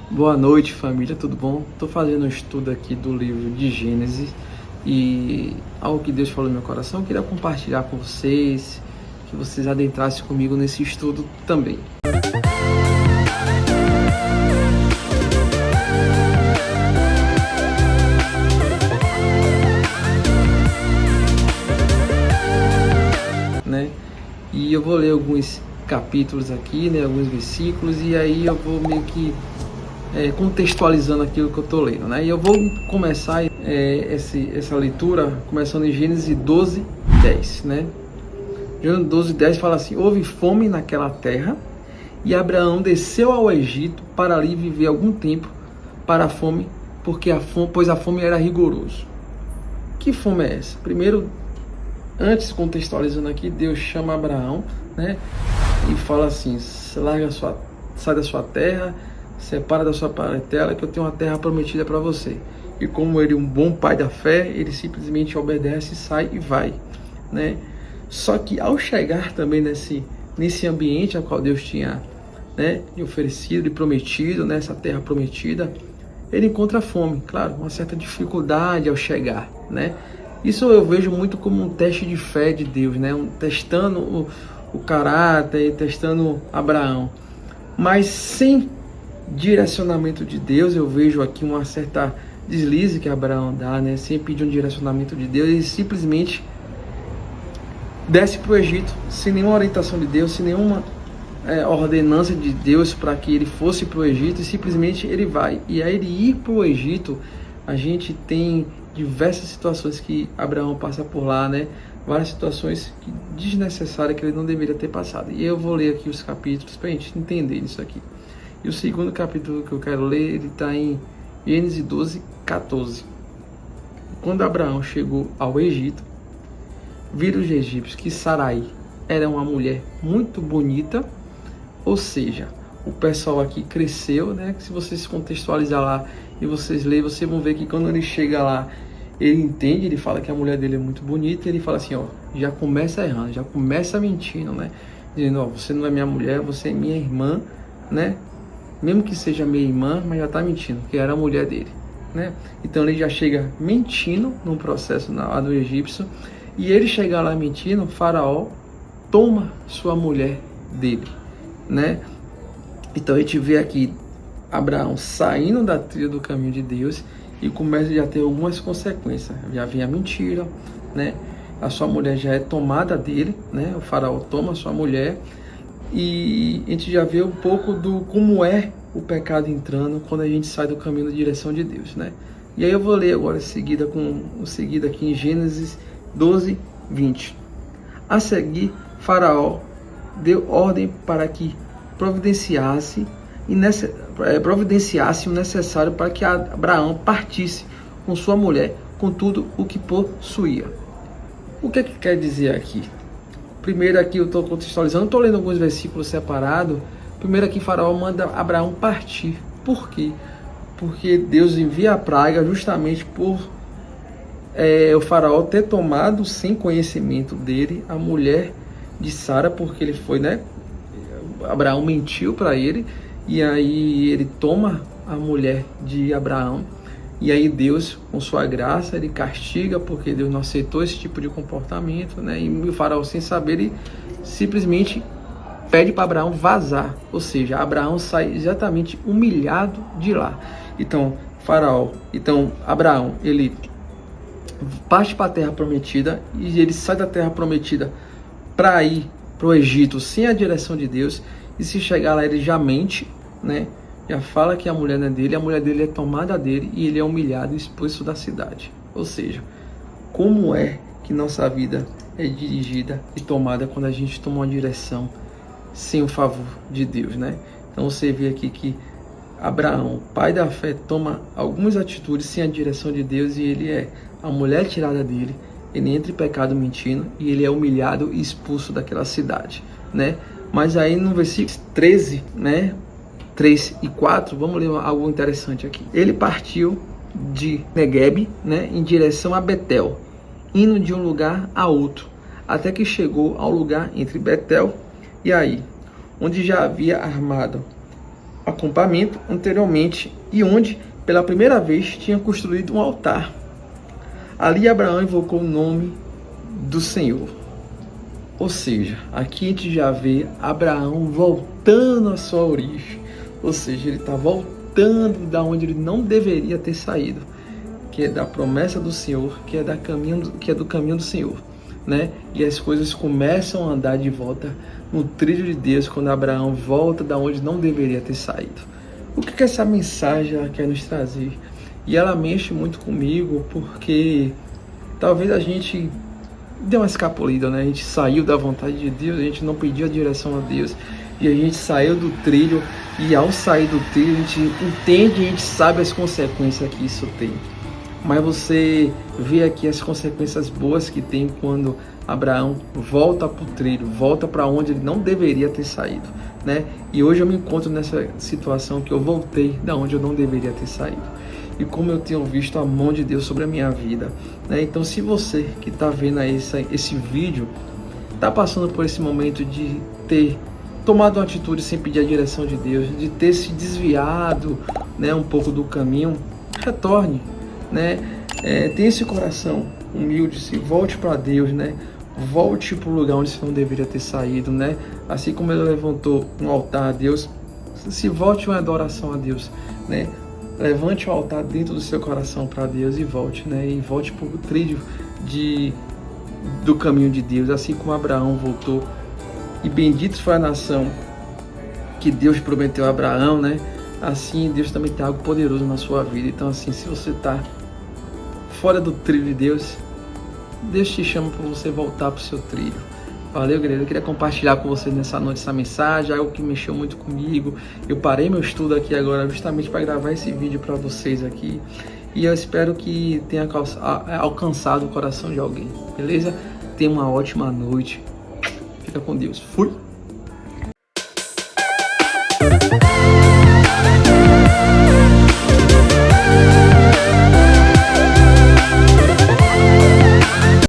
Boa noite, família, tudo bom? Estou fazendo um estudo aqui do livro de Gênesis e algo que Deus falou no meu coração, eu queria compartilhar com vocês, que vocês adentrassem comigo nesse estudo também. Né? E eu vou ler alguns capítulos aqui, né, alguns versículos, e aí eu vou meio que contextualizando aquilo que eu estou lendo, né? E eu vou começar essa leitura começando em Gênesis 12:10, né? Gênesis 12:10 fala assim: houve fome naquela terra e Abraão desceu ao Egito para ali viver algum tempo para a fome, pois a fome era rigoroso. Que fome é essa? Primeiro, antes contextualizando aqui, Deus chama Abraão, né? E fala assim: sai da sua terra, separa da sua parentela, que eu tenho uma terra prometida para você. E como ele é um bom pai da fé, ele simplesmente obedece, sai e vai, né? Só que ao chegar também nesse ambiente a qual Deus tinha, né, oferecido e prometido, nessa terra prometida, ele encontra fome, claro, uma certa dificuldade ao chegar, né? Isso eu vejo muito como um teste de fé de Deus, né? Testando o caráter, testando Abraão. Mas sem direcionamento de Deus, eu vejo aqui uma certa deslize que Abraão dá, né? Sem pedir um direcionamento de Deus, ele simplesmente desce para o Egito, sem nenhuma orientação de Deus, sem nenhuma ordenança de Deus para que ele fosse para o Egito, e simplesmente ele vai. E aí ele ir para o Egito, a gente tem diversas situações que Abraão passa por lá, né? Várias situações desnecessárias que ele não deveria ter passado. E eu vou ler aqui os capítulos para a gente entender isso aqui. E o segundo capítulo que eu quero ler, ele está em Gênesis 12:14. Quando Abraão chegou ao Egito, viram os egípcios que Sarai era uma mulher muito bonita, ou seja, o pessoal aqui cresceu, né? Se vocês contextualizar lá e vocês lerem, vocês vão ver que quando ele chega lá, ele entende, ele fala que a mulher dele é muito bonita, e ele fala assim, ó, já começa errando, já começa mentindo, né? Dizendo, ó, você não é minha mulher, você é minha irmã, né? Mesmo que seja minha irmã, mas já está mentindo, que era a mulher dele, né? Então ele já chega mentindo no processo lá do egípcio, e ele chega lá mentindo, o faraó toma sua mulher dele, né? Então a gente vê aqui Abraão saindo da trilha do caminho de Deus e começa já a ter algumas consequências. Já vem a mentira, né? A sua mulher já é tomada dele, né? O faraó toma a sua mulher. E a gente já vê um pouco do como é o pecado entrando quando a gente sai do caminho da direção de Deus, né? E aí eu vou ler agora seguida aqui em Gênesis 12:20. A seguir, Faraó deu ordem para que providenciasse o necessário para que Abraão partisse com sua mulher, com tudo o que possuía. O que quer dizer aqui? Primeiro aqui eu estou contextualizando, estou lendo alguns versículos separados. Primeiro aqui Faraó manda Abraão partir. Por quê? Porque Deus envia a praga justamente por o Faraó ter tomado sem conhecimento dele a mulher de Sara, porque ele foi, né? Abraão mentiu para ele, e aí ele toma a mulher de Abraão, e aí Deus, com sua graça, ele castiga, porque Deus não aceitou esse tipo de comportamento, né? E o faraó, sem saber, ele simplesmente pede para Abraão vazar, ou seja, Abraão sai exatamente humilhado de lá. Então, Abraão, ele parte para a terra prometida, e ele sai da terra prometida para ir para o Egito sem a direção de Deus, e se chegar lá ele já mente, né? Já fala que a mulher não é dele, a mulher dele é tomada dele, e ele é humilhado e expulso da cidade. Ou seja, como é que nossa vida é dirigida e tomada quando a gente toma uma direção sem o favor de Deus, né? Então você vê aqui que Abraão, pai da fé, toma algumas atitudes sem a direção de Deus, e ele é a mulher tirada dele, ele entra em pecado mentindo, e ele é humilhado e expulso daquela cidade, né? Mas aí no versículo 13, né? 3 e 4, vamos ler algo interessante aqui. Ele partiu de Neguebe, né, em direção a Betel, indo de um lugar a outro, até que chegou ao lugar entre Betel e Ai, onde já havia armado acampamento anteriormente e onde, pela primeira vez, tinha construído um altar. Ali Abraão invocou o nome do Senhor. Ou seja, aqui a gente já vê Abraão voltando à sua origem. Ou seja, ele está voltando da onde ele não deveria ter saído, que é da promessa do Senhor, que é do caminho do Senhor, né? E as coisas começam a andar de volta no trilho de Deus quando Abraão volta da onde não deveria ter saído. O que essa mensagem ela quer nos trazer? E ela mexe muito comigo porque talvez a gente deu uma escapulida, né? A gente saiu da vontade de Deus, a gente não pediu a direção a Deus e a gente saiu do trilho, e ao sair do trilho a gente entende, a gente sabe as consequências que isso tem. Mas você vê aqui as consequências boas que tem quando Abraão volta para o trilho, volta para onde ele não deveria ter saído, né? E hoje eu me encontro nessa situação que eu voltei da onde eu não deveria ter saído. E como eu tenho visto a mão de Deus sobre a minha vida, né? Então, se você que está vendo aí esse vídeo está passando por esse momento de ter tomado uma atitude sem pedir a direção de Deus, de ter se desviado, né, um pouco do caminho, retorne, né? Tenha esse coração humilde, se volte para Deus, né? Volte para o lugar onde você não deveria ter saído, né? Assim como ele levantou um altar a Deus, se volte uma adoração a Deus, né? Levante o altar dentro do seu coração para Deus e volte, né? E volte para o trilho do caminho de Deus, assim como Abraão voltou. E bendito foi a nação que Deus prometeu a Abraão, né? Assim, Deus também tem algo poderoso na sua vida. Então, assim, se você está fora do trilho de Deus, Deus te chama para você voltar para o seu trilho. Valeu, galera. Eu queria compartilhar com vocês nessa noite essa mensagem, algo que mexeu muito comigo. Eu parei meu estudo aqui agora justamente para gravar esse vídeo para vocês aqui. E eu espero que tenha alcançado o coração de alguém, beleza? Tenha uma ótima noite. Fica com Deus. Fui!